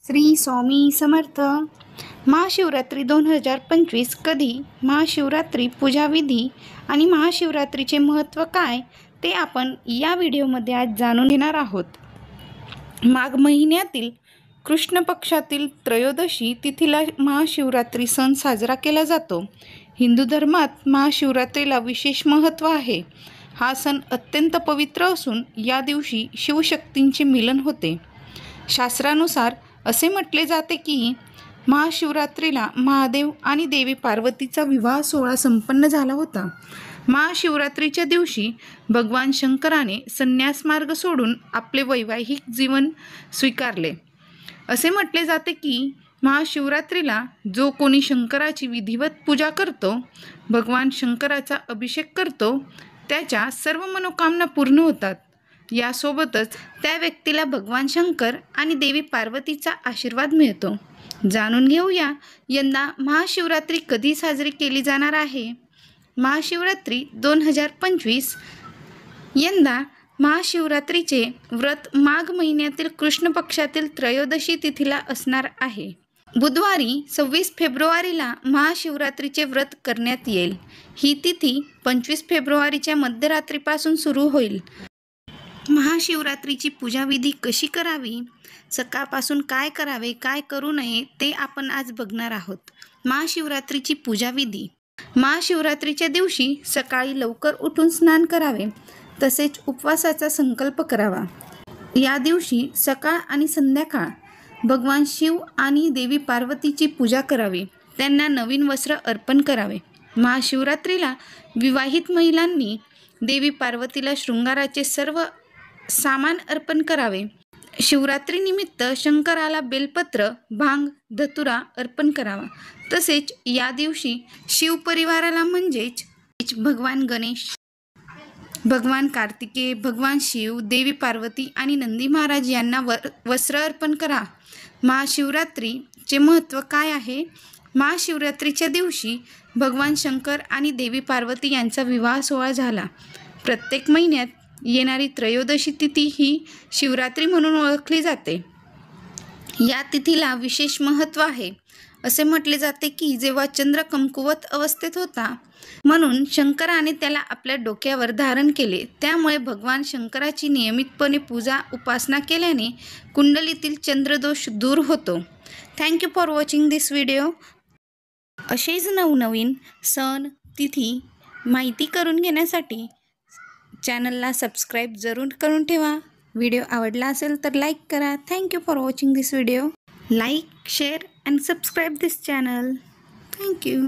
श्री स्वामी समर्थ। महाशिवरात्री 2025 कधी, महाशिवरात्री पूजाविधी आणि महाशिवरात्रीचे महत्त्व काय ते आपण या व्हिडिओमध्ये आज जाणून घेणार आहोत। माघ महिन्यातील कृष्ण पक्षातील त्रयोदशी तिथीला महाशिवरात्री सण साजरा केला जातो। हिंदू धर्मात महाशिवरात्रीला विशेष महत्त्व आहे। हा सण अत्यंत पवित्र असून या दिवशी शिवशक्तींचे मिलन होते। शास्त्रानुसार असे म्हटले जाते की महाशिवरात्रीला महादेव आणि देवी पार्वतीचा विवाह सोहळा संपन्न झाला होता। महाशिवरात्रीच्या दिवशी भगवान शंकराने संन्यास मार्ग सोडून आपले वैवाहिक जीवन स्वीकारले। असे म्हटले जाते की महाशिवरात्रीला जो कोणी शंकराची विधिवत पूजा करतो, भगवान शंकराचा अभिषेक करतो, त्याच्या सर्व मनोकामना पूर्ण होतात। यासोबतच त्या व्यक्तीला भगवान शंकर आणि देवी पार्वतीचा आशीर्वाद मिळतो। जाणून घेऊया यंदा महाशिवरात्री कधी साजरी केली जाणार आहे। महाशिवरात्री 2025 यंदा महाशिवरात्रीचे व्रत माघ महिन्यातील कृष्ण पक्षातील त्रयोदशी तिथीला असणार आहे। बुधवारी 26 फेब्रुवारीला महाशिवरात्रीचे व्रत करण्यात येईल। ही तिथी 25 फेब्रुवारीच्या मध्यरात्रीपासून सुरू होईल। महाशिवरात्रीची पूजाविधी कशी करावी, सकाळपासून काय करावे, काय करू नये ते आपण आज बघणार आहोत। महाशिवरात्रीची पूजाविधी। महाशिवरात्रीच्या दिवशी सकाळी लवकर उठून स्नान करावे, तसेच उपवासाचा संकल्प करावा। या दिवशी सकाळ आणि संध्याकाळ भगवान शिव आणि देवी पार्वतीची पूजा करावी, त्यांना नवीन वस्त्र अर्पण करावे। महाशिवरात्रीला विवाहित महिलांनी देवी पार्वतीला शृंगाराचे सर्व सामान अर्पण करावे। शिवरात्रीनिमित्त शंकराला बेलपत्र, भांग, धतुरा अर्पण करावा। तसेच या दिवशी शिवपरिवाराला म्हणजेच भगवान गणेश, भगवान कार्तिकेय, भगवान शिव, देवी पार्वती आणि नंदी महाराज यांना वस्त्र अर्पण करा। महाशिवरात्रीचे महत्त्व काय आहे? महाशिवरात्रीच्या दिवशी भगवान शंकर आणि देवी पार्वती यांचा विवाह सोहळा झाला। प्रत्येक महिन्यात येणारी त्रयोदशी तिथी ही शिवरात्री म्हणून ओळखली जाते। या तिथीला विशेष महत्त्व आहे। असे म्हटले जाते की जेव्हा चंद्र कमकुवत अवस्थेत होता, म्हणून शंकराने त्याला आपल्या डोक्यावर धारण केले। त्यामुळे भगवान शंकराची नियमितपणे पूजा उपासना केल्याने कुंडलीतील चंद्रदोष दूर होतो। Thank you for watching this video. असेच नवनवीन सण, तिथी माहिती करून घेण्यासाठी चॅनलला सबस्क्राईब जरूर करून ठेवा। व्हिडिओ आवडला असेल तर लाईक करा। Thank you for watching this video. Like, share and subscribe this channel. Thank you.